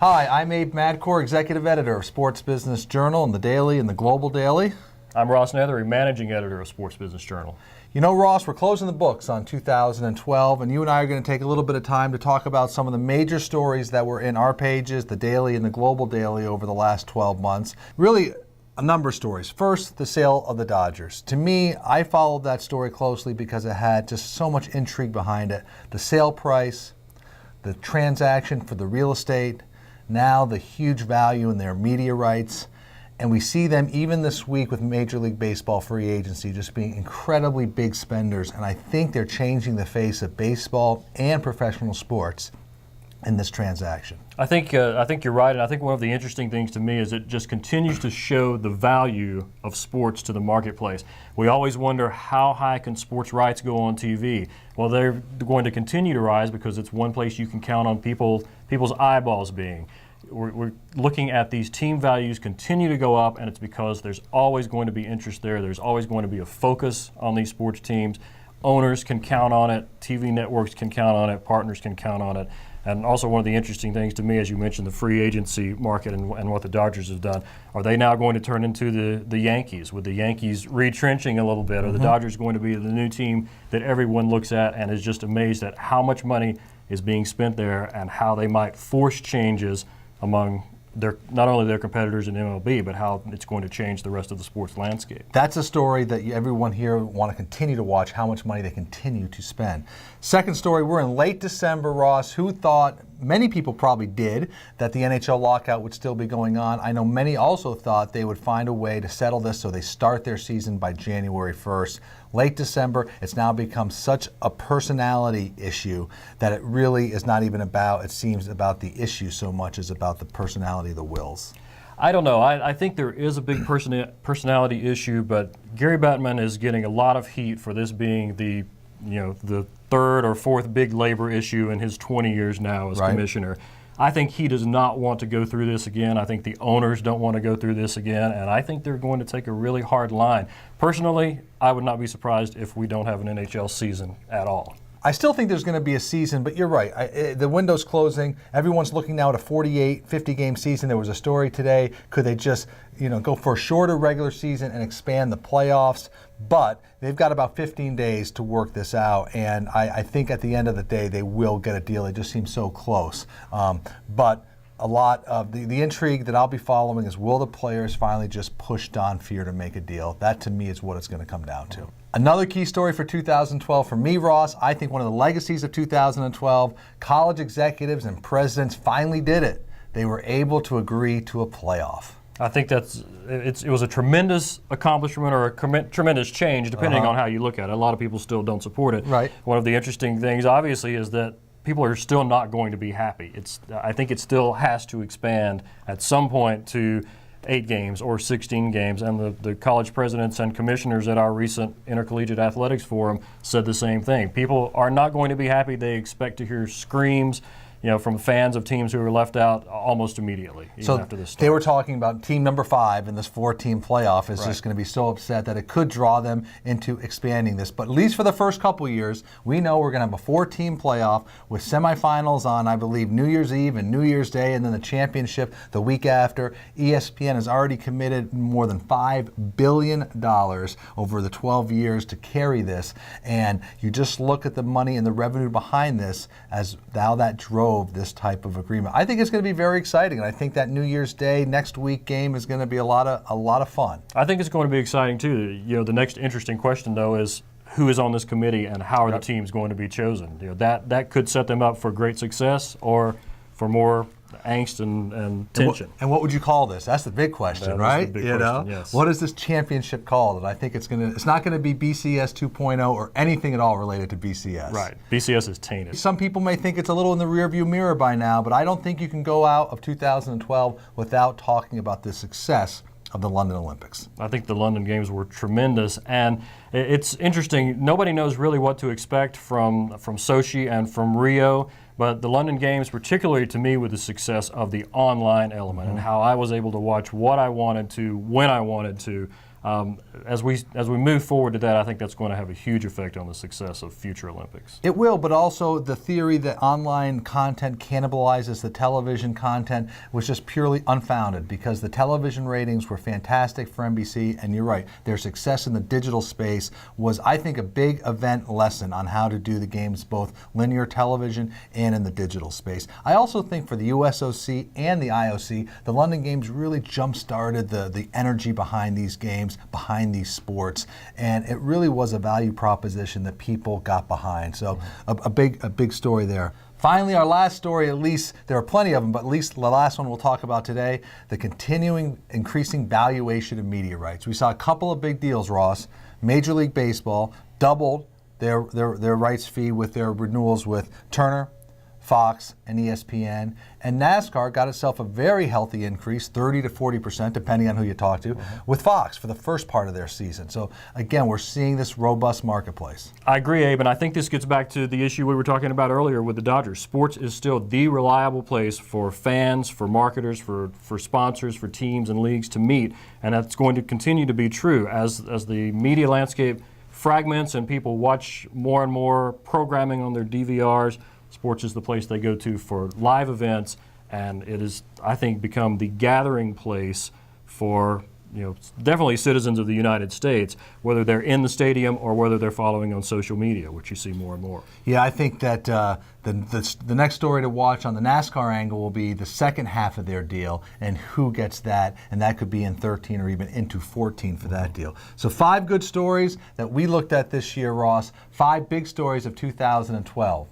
Hi, I'm Abe Madcore, Executive Editor of Sports Business Journal and the Daily and the Global Daily. I'm Ross Nethery, Managing Editor of Sports Business Journal. You know, Ross, we're closing the books on 2012, and you and I are going to take a little bit of time to talk about some of the major stories that were in our pages, the Daily and the Global Daily, over the last 12 months. Really, a number of stories. First, the sale of the Dodgers. To me, I followed that story closely because it had just so much intrigue behind it. The sale price, the transaction for the real estate, now the huge value in their media rights. And we see them even this week with Major League Baseball free agency just being incredibly big spenders. And I think they're changing the face of baseball and professional sports in this transaction. I think you're right, and I think one of the interesting things to me is it just continues to show the value of sports to the marketplace. We always wonder, how high can sports rights go on TV? Well, they're going to continue to rise because it's one place you can count on people's eyeballs being. We're looking at these team values continue to go up, and it's because there's always going to be interest there. There's always going to be a focus on these sports teams. Owners can count on it. TV networks can count on it. Partners can count on it. And also one of the interesting things to me, as you mentioned, the free agency market and what the Dodgers have done. Are they now going to turn into the Yankees, with the Yankees retrenching a little bit? Are the Dodgers going to be the new team that everyone looks at and is just amazed at how much money is being spent there and how they might force changes among not only their competitors in MLB, but how it's going to change the rest of the sports landscape? That's a story that everyone here want to continue to watch, how much money they continue to spend. Second story, we're in late December, Ross. Who thought, many people probably did, that the NHL lockout would still be going on? I know many also thought they would find a way to settle this so they start their season by January 1st. Late December, it's now become such a personality issue that it really is not even about, it seems, about the issue so much as about the personality of the Wills. I don't know. I think there is a big personality issue, but Gary Bettman is getting a lot of heat for this being the third or fourth big labor issue in his 20 years now as commissioner. I think he does not want to go through this again. I think the owners don't want to go through this again, and I think they're going to take a really hard line. Personally, I would not be surprised if we don't have an NHL season at all. I still think there's going to be a season, but you're right. The window's closing. Everyone's looking now at a 48, 50-game season. There was a story today. Could they just, go for a shorter regular season and expand the playoffs? But they've got about 15 days to work this out, and I think at the end of the day they will get a deal. It just seems so close. But a lot of the intrigue that I'll be following is, will the players finally just push Don Fehr to make a deal? That, to me, is what it's going to come down to. Another key story for 2012 for me, Ross, I think one of the legacies of 2012, college executives and presidents finally did it. They were able to agree to a playoff. I think it was a tremendous accomplishment or a tremendous change, depending on how you look at it. A lot of people still don't support it. Right. One of the interesting things, obviously, is that people are still not going to be happy. I think it still has to expand at some point to 8 games or 16 games, and the college presidents and commissioners at our recent Intercollegiate Athletics Forum said the same thing. People are not going to be happy. They expect to hear screams from fans of teams who were left out almost immediately, even after this start. They were talking about team number 5 in this 4-team playoff is just going to be so upset that it could draw them into expanding this. But at least for the first couple years, we know we're going to have a 4-team playoff with semifinals on, I believe, New Year's Eve and New Year's Day, and then the championship the week after. ESPN has already committed more than $5 billion over the 12 years to carry this. And you just look at the money and the revenue behind this as how that drove this type of agreement. I think it's going to be very exciting, and I think that New Year's Day next week game is going to be a lot of fun. I think it's going to be exciting too. The next interesting question though is, who is on this committee and how are the teams going to be chosen? That could set them up for great success or for more angst and tension. And what would you call this? That's the big question, right? The big question, yes. What is this championship called? And I think it's not going to be BCS 2.0 or anything at all related to BCS. Right. BCS is tainted. Some people may think it's a little in the rearview mirror by now, but I don't think you can go out of 2012 without talking about the success of the London Olympics. I think the London Games were tremendous, and it's interesting. Nobody knows really what to expect from Sochi and from Rio. But the London Games, particularly to me, with the success of the online element and how I was able to watch what I wanted to, when I wanted to, As we move forward to that, I think that's going to have a huge effect on the success of future Olympics. It will, but also the theory that online content cannibalizes the television content was just purely unfounded, because the television ratings were fantastic for NBC, and you're right, their success in the digital space was, I think, a big event lesson on how to do the games both linear television and in the digital space. I also think for the USOC and the IOC, the London Games really jump-started the energy behind these games, behind these sports, and it really was a value proposition that people got behind. So a big story there. Finally, our last story, at least there are plenty of them, but at least the last one we'll talk about today, the continuing increasing valuation of media rights. We saw a couple of big deals, Ross. Major League Baseball doubled their rights fee with their renewals with Turner, Fox, and ESPN. And NASCAR got itself a very healthy increase, 30 to 40%, depending on who you talk to, with Fox for the first part of their season. So again, we're seeing this robust marketplace. I agree, Abe, and I think this gets back to the issue we were talking about earlier with the Dodgers. Sports is still the reliable place for fans, for marketers, for sponsors, for teams and leagues to meet, and that's going to continue to be true as the media landscape fragments and people watch more and more programming on their DVRs. Sports is the place they go to for live events, and it has, I think, become the gathering place for, definitely citizens of the United States, whether they're in the stadium or whether they're following on social media, which you see more and more. Yeah, I think that the next story to watch on the NASCAR angle will be the second half of their deal and who gets that, and that could be in 13 or even into 14 for that deal. So 5 good stories that we looked at this year, Ross. 5 big stories of 2012.